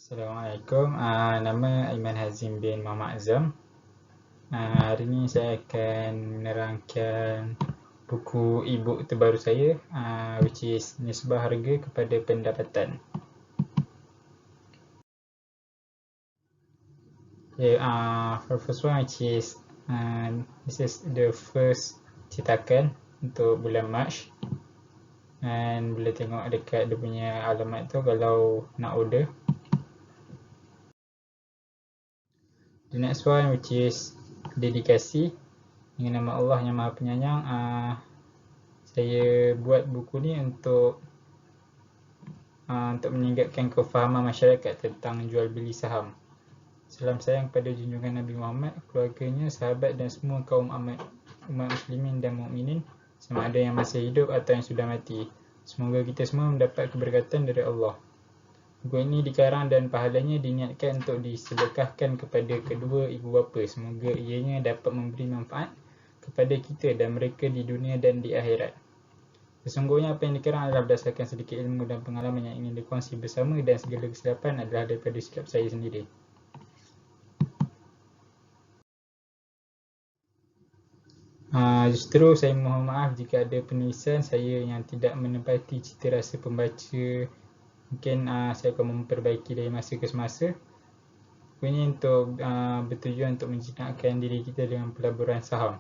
Assalamualaikum. Nama Aiman Hazim bin Muhammad Azam. Hari ini saya akan menerangkan buku e-book terbaru saya, which is Nisbah Harga kepada Pendapatan. Okay, for the first one, which is this is the first cetakan untuk bulan Mac. Dan boleh tengok dekat dia punya alamat tu kalau nak order. The next one, which is dedikasi dengan nama Allah yang Maha Penyayang. Saya buat buku ni untuk meningkatkan kefahaman masyarakat tentang jual beli saham. Salam sayang kepada junjungan Nabi Muhammad, keluarganya, sahabat dan semua kaum umat muslimin dan mukminin, sama ada yang masih hidup atau yang sudah mati. Semoga kita semua mendapat keberkatan dari Allah. Buku ini dikarang dan pahalanya diniatkan untuk disedekahkan kepada kedua ibu bapa. Semoga ianya dapat memberi manfaat kepada kita dan mereka di dunia dan di akhirat. Sesungguhnya apa yang dikarang adalah berdasarkan sedikit ilmu dan pengalaman yang ingin dikongsi bersama, dan segala kesilapan adalah daripada silap saya sendiri. Justru saya mohon maaf jika ada penulisan saya yang tidak menepati cita rasa pembaca. Mungkin saya akan memperbaiki dari masa ke semasa. Ini untuk bertujuan untuk menjinakkan diri kita dengan pelaburan saham.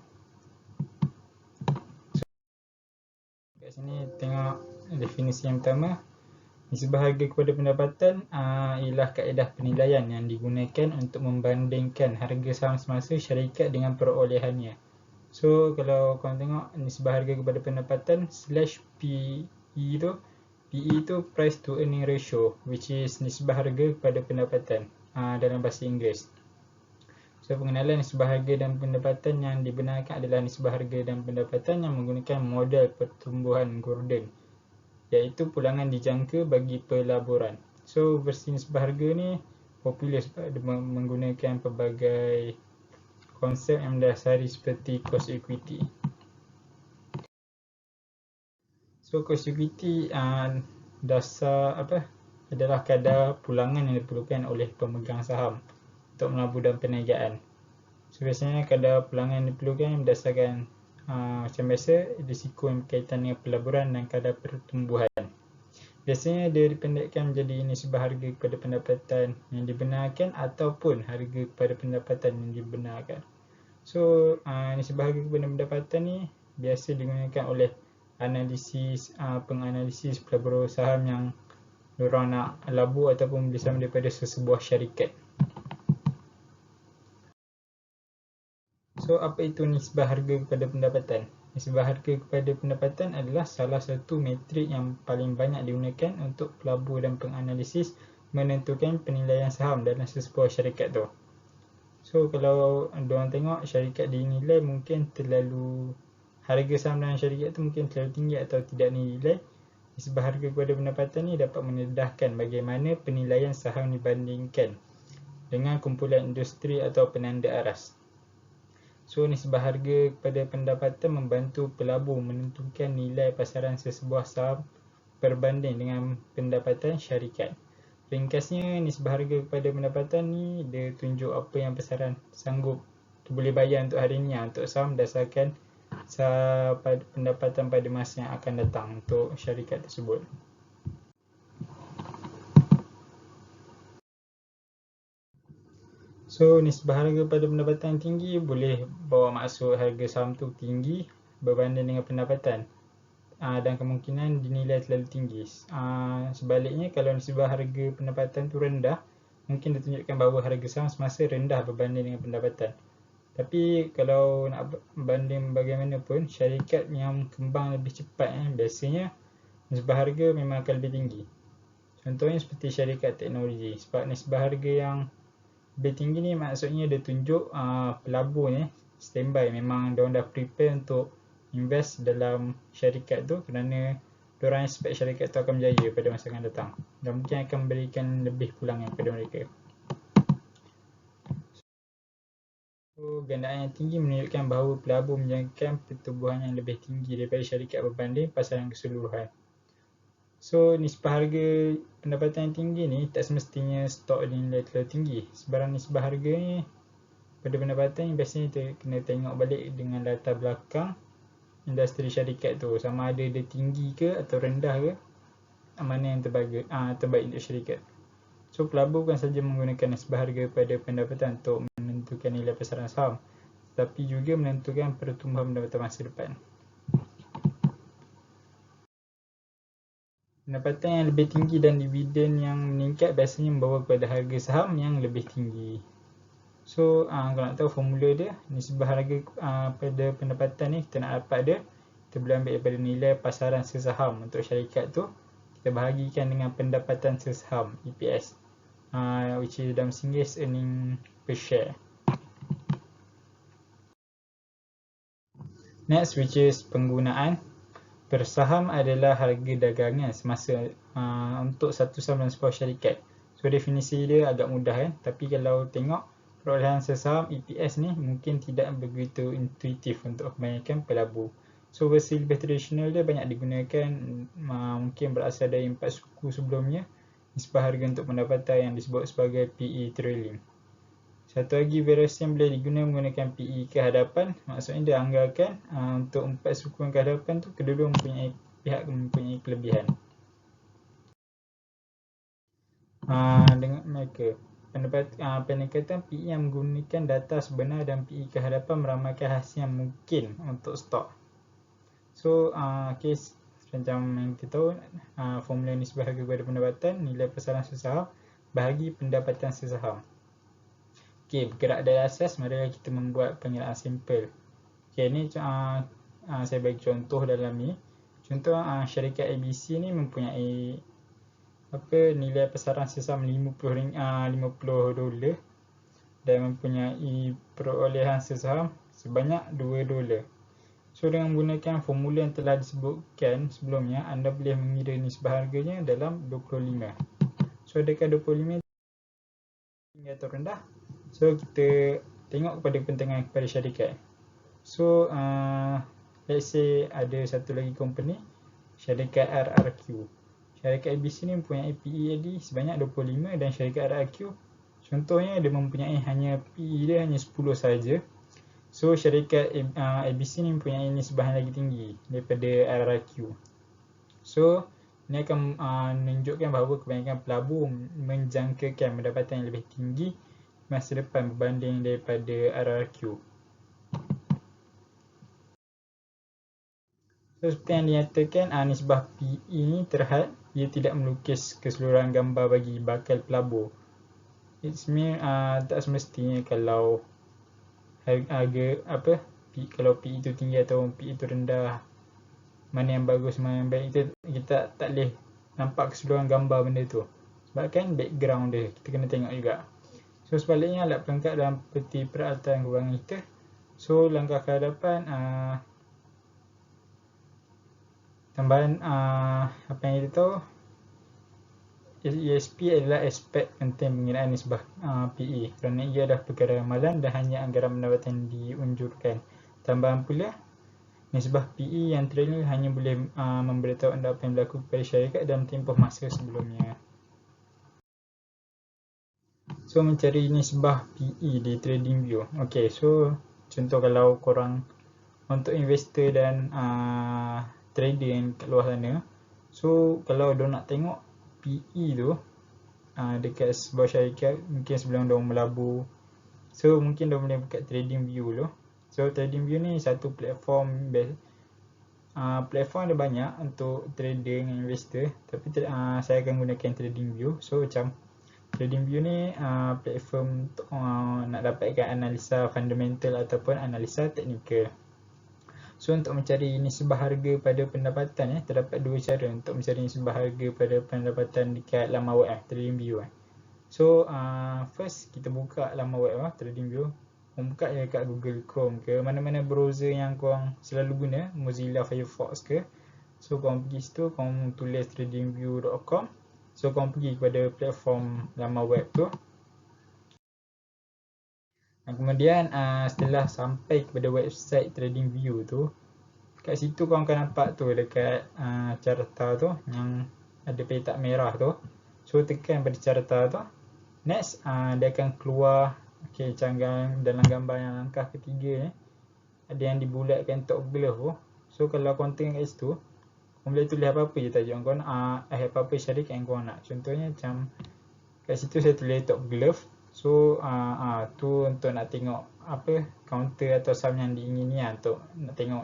Kat sini tengok definisi yang pertama. Nisbah harga kepada pendapatan ialah kaedah penilaian yang digunakan untuk membandingkan harga saham semasa syarikat dengan perolehannya. So kalau korang tengok nisbah harga kepada pendapatan /PE tu price to earning ratio, which is nisbah harga kepada pendapatan dalam bahasa Inggeris. So pengenalan nisbah harga dan pendapatan yang dibenarkan adalah nisbah harga dan pendapatan yang menggunakan model pertumbuhan Gordon, iaitu pulangan dijangka bagi pelaburan. So versi nisbah harga ni popular sebab dia menggunakan pelbagai konsep yang mendasari seperti cost equity. So cost equity adalah kadar pulangan yang diperlukan oleh pemegang saham untuk melabur dalam perniagaan. So biasanya kadar pulangan yang diperlukan berdasarkan macam biasa risiko yang berkaitan dengan pelaburan dan kadar pertumbuhan. Biasanya dia dipendekkan menjadi nisbah harga kepada pendapatan yang dibenarkan ataupun harga kepada pendapatan yang dibenarkan. So nisbah harga kepada pendapatan ni biasa digunakan oleh penganalisis pelabur saham yang diorang nak labur ataupun beli saham daripada sesebuah syarikat. So apa itu nisbah harga kepada pendapatan? Nisbah harga kepada pendapatan adalah salah satu metrik yang paling banyak digunakan untuk pelabur dan penganalisis menentukan penilaian saham dalam sesebuah syarikat tu. So kalau diorang tengok syarikat dinilai mungkin terlalu, harga saham dalam syarikat tu mungkin terlalu tinggi atau tidak dinilai, nisbah harga kepada pendapatan ni dapat mendedahkan bagaimana penilaian saham dibandingkan dengan kumpulan industri atau penanda aras. So nisbah harga kepada pendapatan membantu pelabur menentukan nilai pasaran sesebuah saham berbanding dengan pendapatan syarikat. Ringkasnya, nisbah harga kepada pendapatan ni dia tunjuk apa yang pasaran sanggup boleh bayar untuk hari ni untuk saham berdasarkan pendapatan pada masa yang akan datang untuk syarikat tersebut. So nisbah harga pada pendapatan tinggi boleh bawa maksud harga saham tu tinggi berbanding dengan pendapatan, dan kemungkinan dinilai terlalu tinggi. Sebaliknya, kalau nisbah harga pendapatan tu rendah, mungkin ditunjukkan bahawa harga saham semasa rendah berbanding dengan pendapatan. Tapi kalau nak banding bagaimanapun, syarikat yang kembang lebih cepat biasanya nisbah harga memang akan lebih tinggi. Contohnya seperti syarikat teknologi. Sebab nisbah harga yang lebih tinggi ni maksudnya dia tunjuk pelabur ni standby, memang diorang dah prepare untuk invest dalam syarikat tu kerana diorang expect syarikat tu akan berjaya pada masa akan datang dan mungkin akan memberikan lebih pulangan kepada mereka. So gandaan yang tinggi menunjukkan bahawa pelabur menjangkakan pertumbuhan yang lebih tinggi daripada syarikat berbanding pasaran keseluruhan. So nisbah harga pendapatan yang tinggi ni tak semestinya stok nilai terlalu tinggi. Sebarang nisbah harga ni pada pendapatan ni biasanya kita kena tengok balik dengan latar belakang industri syarikat tu, sama ada dia tinggi ke atau rendah ke, mana yang terbaik untuk syarikat. So pelabur bukan saja menggunakan nisbah harga pada pendapatan untuk menentukan nilai pasaran saham, tetapi juga menentukan pertumbuhan pendapatan masa depan. Pendapatan yang lebih tinggi dan dividen yang meningkat biasanya membawa kepada harga saham yang lebih tinggi. So kalau nak tahu formula dia, nisbah harga pada pendapatan ni kita nak dapat dia, kita boleh ambil daripada nilai pasaran sesaham untuk syarikat tu, kita bahagikan dengan pendapatan sesaham, EPS, which is dalam Singlish earning per share. Next, which is penggunaan. Per saham adalah harga dagangan semasa untuk satu saham dalam sebuah syarikat. So definisi dia agak mudah kan, tapi kalau tengok perolehan sesaham EPS ni mungkin tidak begitu intuitif untuk kebanyakan pelabur. So versi lebih tradisional dia banyak digunakan, mungkin berasal dari 4 suku sebelumnya, nisbah harga untuk pendapatan yang disebut sebagai PE trailing. Satu lagi variasi yang boleh digunakan menggunakan PE kehadapan, maksudnya dia anggarkan untuk 4 suku yang kehadapan tu kedua-dua mempunyai kelebihan. Dengan mereka pendekatan PE yang menggunakan data sebenar dan PE kehadapan meramalkan hasil yang mungkin untuk stok. So case macam yang kita tahu, formula nisbah harga kepada pendapatan, nilai pasaran sesaham bahagi pendapatan sesaham. Okey, bergerak dari asas, mari kita membuat pengiraan simple. Okey, ni saya bagi contoh dalam ni. Contoh syarikat ABC ni mempunyai nilai pasaran sesaham $50 dan mempunyai perolehan sesaham sebanyak $2. So dengan menggunakan formula yang telah disebutkan sebelumnya, anda boleh mengira nisbah harganya dalam 25. So adakah 25 tinggi atau rendah? So kita tengok kepada kepentingan kepada syarikat. So let's say ada satu lagi company, syarikat RRQ. Syarikat ABC ni mempunyai PE sebanyak 25 dan syarikat RRQ contohnya dia mempunyai hanya PE dia hanya 10 saja. So syarikat ABC ni mempunyai nisbah yang lagi tinggi daripada RRQ. So ini akan menunjukkan bahawa kebanyakan pelabur menjangkakan pendapatan yang lebih tinggi masa depan berbanding daripada RRQ. So seperti yang dinyatakan, nisbah PE ni terhad, ia tidak melukis keseluruhan gambar bagi bakal pelabur. Tak semestinya kalau harga kalau PE itu tinggi atau PE itu rendah, mana yang bagus, mana yang baik, kita tak boleh nampak keseluruhan gambar benda tu. Sebab kan background dia kita kena tengok juga. So sebaliknya, alat pelengkap dalam peti peralatan kewangan kita. So langkah ke hadapan, tambahan apa yang kita tahu, ESP adalah aspek penting pengiraan nisbah PE kerana ia adalah perkara ramalan dan hanya anggaran pendapatan diunjurkan. Tambahan pula, nisbah PE yang trailing hanya boleh memberitahu anda apa yang berlaku pada syarikat dalam tempoh masa sebelumnya. So mencari nisbah PE di TradingView. Okay, so contoh kalau korang untuk investor dan trader yang kat luar sana, so kalau diorang nak tengok PE tu dekat sebuah syarikat, mungkin sebelum diorang melabur, so mungkin diorang boleh buka TradingView dulu. So TradingView ni satu platform platform ada banyak untuk trader dan investor, tapi saya akan gunakan TradingView. So macam TradingView ni platform untuk nak dapatkan analisa fundamental ataupun analisa teknikal. So untuk mencari nisbah harga pada pendapatan, terdapat dua cara untuk mencari nisbah harga pada pendapatan dekat laman web TradingView. So first kita buka laman web TradingView. Buka je kat Google Chrome ke mana-mana browser yang korang selalu guna, Mozilla Firefox ke. So korang pergi situ, korang tulis tradingview.com. So korang pergi kepada platform laman web tu. Dan kemudian setelah sampai kepada website TradingView tu, kat situ korang akan nampak tu dekat carta tu yang ada petak merah tu. So tekan pada carta tu. Next dia akan keluar dalam gambar yang langkah ketiga ni, ada yang dibulatkan top glove tu. So kalau kau tengok kat situ, kau boleh tulis apa-apa je tajuk kau nak, apa-apa syarikat yang kau nak. Contohnya macam kat situ saya tulis top glove. So tu untuk nak tengok apa counter atau saham yang diingini lah, untuk nak tengok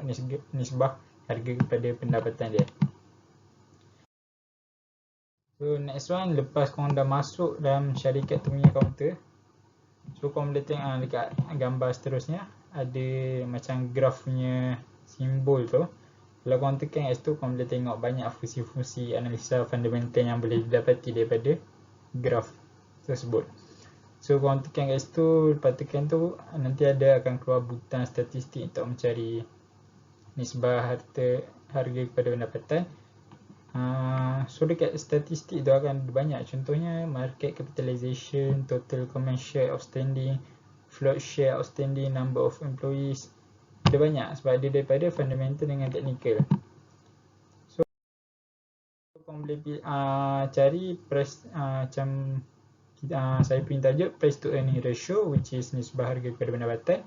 nisbah harga kepada pendapatan dia. So next one, lepas korang dah masuk dalam syarikat tu punya counter, so korang boleh tengok dekat gambar seterusnya ada macam graf punya simbol tu. Kalau korang tekan kat situ, korang boleh tengok banyak fungsi-fungsi analisa fundamental yang boleh didapati daripada graf tersebut. So korang tekan kat situ, lepas tekan tu nanti akan keluar butang statistik untuk mencari nisbah harga kepada pendapatan. So dekat statistik tu akan banyak, contohnya market capitalization, total common share outstanding, float share outstanding, number of employees. Ada banyak sebab dia daripada fundamental dengan technical. So korang boleh cari price, macam saya punya tajuk price to earning ratio, which is nisbah harga kepada pendapatan.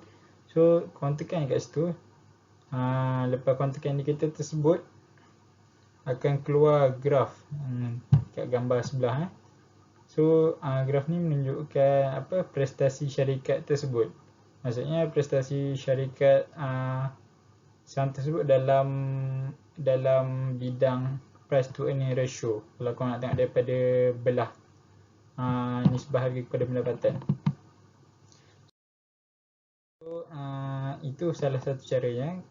So korang tekan kat situ, lepas korang tekan indikator tersebut akan keluar graf kat gambar sebelah. So graf ni menunjukkan apa prestasi syarikat tersebut. Maksudnya prestasi syarikat saham tersebut dalam bidang price to earning ratio. Kalau kau nak tengok daripada belah nisbah harga kepada pendapatan. So itu salah satu caranya.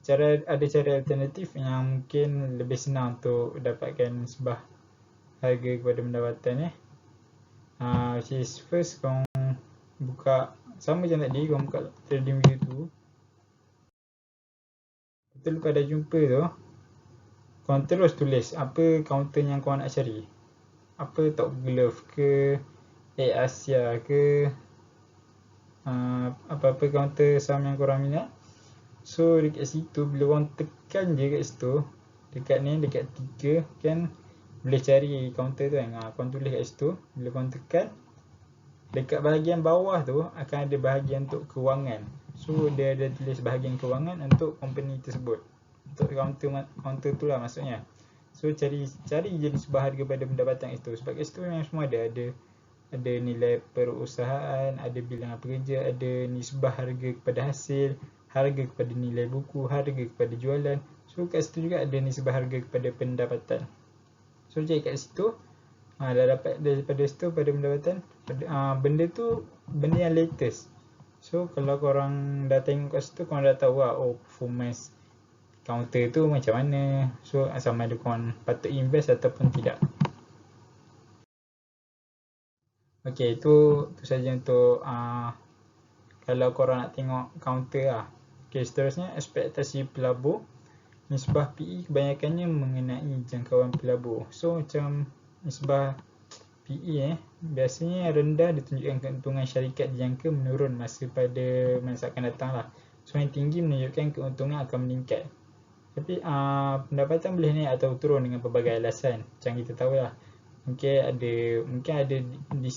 Ada cara alternatif yang mungkin lebih senang untuk dapatkan nisbah harga kepada pendapatan which is first korang buka sama macam tadi, korang buka trading view tu. Betul lepas dah jumpa tu, korang terus tulis apa counter yang korang nak cari. Apa top glove ke, Asia ke, apa-apa counter saham yang korang minat. So dekat situ bila korang tekan je kat situ, dekat 3 kan boleh cari counter tu kan. Korang tulis kat situ, bila korang tekan dekat bahagian bawah tu akan ada bahagian untuk kewangan. So dia ada tulis bahagian kewangan untuk company tersebut, untuk counter tu lah maksudnya. So cari je nisbah harga pada pendapatan itu, sebab kat situ memang semua ada nilai perusahaan, ada bilangan pekerja, ada nisbah harga kepada hasil, harga kepada nilai buku, harga kepada jualan. So kat situ juga ada nisbah harga kepada pendapatan. So cari kat situ, dah dapat daripada situ pada pendapatan, benda tu benda yang latest. So kalau korang dah tengok kat situ, korang dah tahu performance counter tu macam mana. So sama ada korang patut invest ataupun tidak. Okay, itu saja untuk kalau korang nak tengok counter lah. Okay, seterusnya ekspektasi pelabur. Nisbah PE kebanyakannya mengenai jangkauan pelabur. So macam nisbah PE biasanya rendah ditunjukkan keuntungan syarikat dijangka menurun masa akan datang lah. So yang tinggi menunjukkan keuntungan akan meningkat. Tapi pendapatan boleh naik atau turun dengan pelbagai alasan. Macam kita tahu lah, mungkin ada di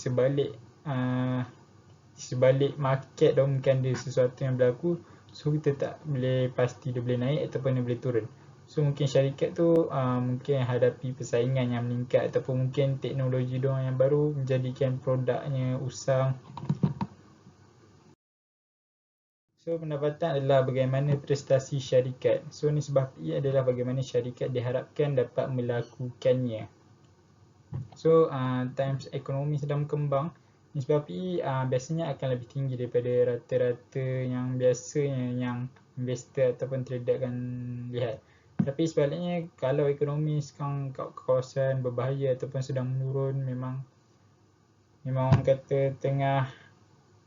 sebalik market tu mungkin ada sesuatu yang berlaku. So kita tak boleh pasti dia boleh naik ataupun dia boleh turun. So mungkin syarikat tu mungkin hadapi persaingan yang meningkat, ataupun mungkin teknologi diorang yang baru menjadikan produknya usang. So pendapatan adalah bagaimana prestasi syarikat. So nisbah PE adalah bagaimana syarikat diharapkan dapat melakukannya. So times ekonomi sedang berkembang, nisbah PE biasanya akan lebih tinggi daripada rata-rata yang biasanya yang investor ataupun trader akan lihat. Tapi sebaliknya, kalau ekonomi sekarang kawasan berbahaya ataupun sedang menurun, memang orang kata tengah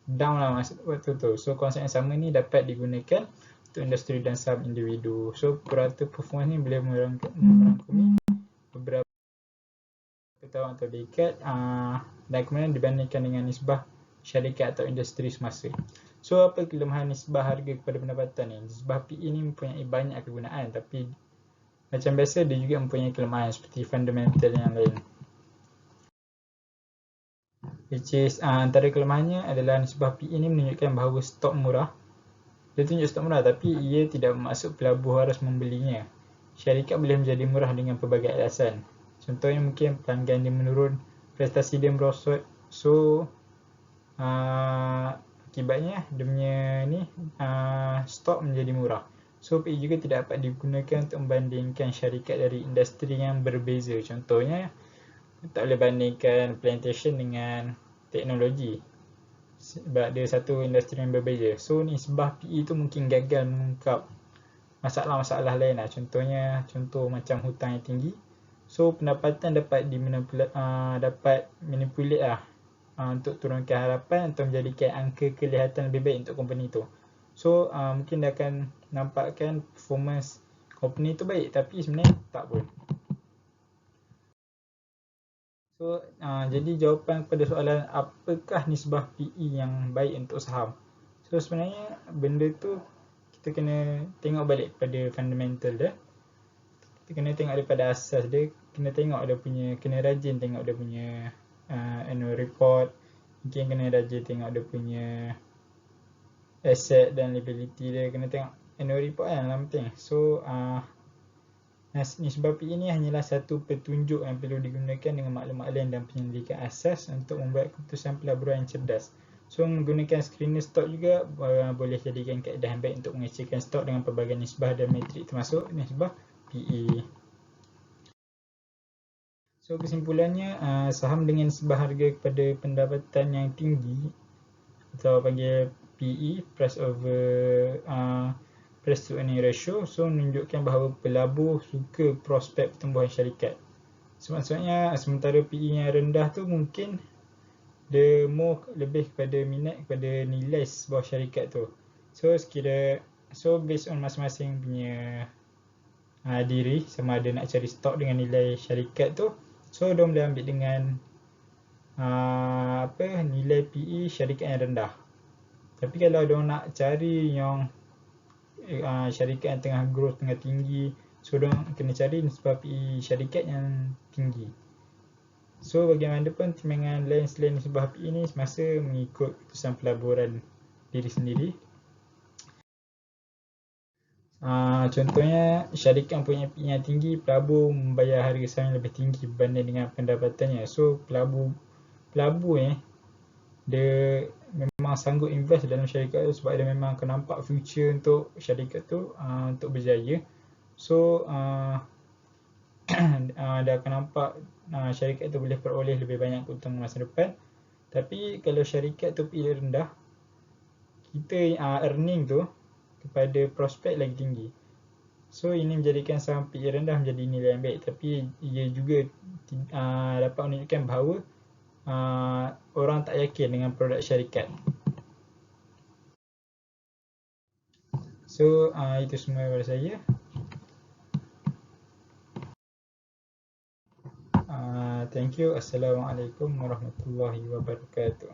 down lah waktu tu. So konsep yang sama ni dapat digunakan untuk industri dan saham individu. So purata performance ni boleh merangkumi beberapa tahun atau dekad dan kemudian dibandingkan dengan nisbah syarikat atau industri semasa. So apa kelemahan nisbah harga kepada pendapatan ni? Nisbah PE ni mempunyai banyak kegunaan, tapi Macam biasa, dia juga mempunyai kelemahan seperti fundamental yang lain. Which is antara kelemahannya adalah nisbah PE ini menunjukkan bahawa stok murah. Dia tunjuk stok murah tapi ia tidak bermaksud pelabuh harus membelinya. Syarikat boleh menjadi murah dengan pelbagai alasan. Contohnya mungkin pelanggan dia menurun, prestasi dia merosot. So akibatnya dia punya stok menjadi murah. So PE juga tidak dapat digunakan untuk membandingkan syarikat dari industri yang berbeza. Contohnya tak boleh bandingkan plantation dengan teknologi sebab dia satu industri yang berbeza. So nisbah PE tu mungkin gagal mengungkap masalah-masalah lain lah. Contoh macam hutang yang tinggi. So pendapatan dapat manipulate lah untuk turunkan harapan atau menjadikan angka kelihatan lebih baik untuk company tu. So mungkin dia akan nampakkan performance company tu baik tapi sebenarnya tak pun. So jadi jawapan kepada soalan apakah nisbah PE yang baik untuk saham. So sebenarnya benda tu kita kena tengok balik pada fundamental dia. Kita kena tengok daripada asas dia, kena rajin tengok dia punya annual report. Mungkin kena rajin tengok dia punya asset dan liability dia, kena tengok annual report kan yang penting. So nisbah PE ini hanyalah satu petunjuk yang perlu digunakan dengan maklumat lain dan penyelidikan asas untuk membuat keputusan pelaburan yang cerdas. So menggunakan screener stok juga boleh jadikan kaedah yang baik untuk mengecilkan stok dengan pelbagai nisbah dan metrik termasuk nisbah PE. So kesimpulannya, saham dengan nisbah harga kepada pendapatan yang tinggi atau panggil PE, price to earning ratio, so menunjukkan bahawa pelabur suka prospek pertumbuhan syarikat. So maksudnya sementara PE yang rendah tu mungkin dia lebih kepada minat kepada nilai sebuah syarikat tu. So based on masing-masing punya diri, sama ada nak cari stok dengan nilai syarikat tu, so dia boleh ambil dengan nilai PE syarikat yang rendah. Tapi kalau dia nak cari yang syarikat yang tengah growth, tengah tinggi, so dia kena cari nisbah PE syarikat yang tinggi. So bagaimanapun timbangan lain selain nisbah PE ni semasa mengikut keputusan pelaburan diri sendiri. Contohnya syarikat yang punya PE yang tinggi, pelabur membayar harga saham yang lebih tinggi berbanding dengan pendapatannya. So pelabur ni dia memang sanggup invest dalam syarikat tu sebab dia memang akan nampak future untuk syarikat tu untuk berjaya. So dia akan nampak syarikat tu boleh peroleh lebih banyak keuntungan masa depan. Tapi kalau syarikat tu PE rendah, kita earning tu kepada prospek lagi tinggi. So ini menjadikan saham PE rendah menjadi nilai yang baik, tapi ia juga dapat menunjukkan bahawa orang tak yakin dengan produk syarikat. So itu semua daripada saya. Thank you. Assalamualaikum warahmatullahi wabarakatuh.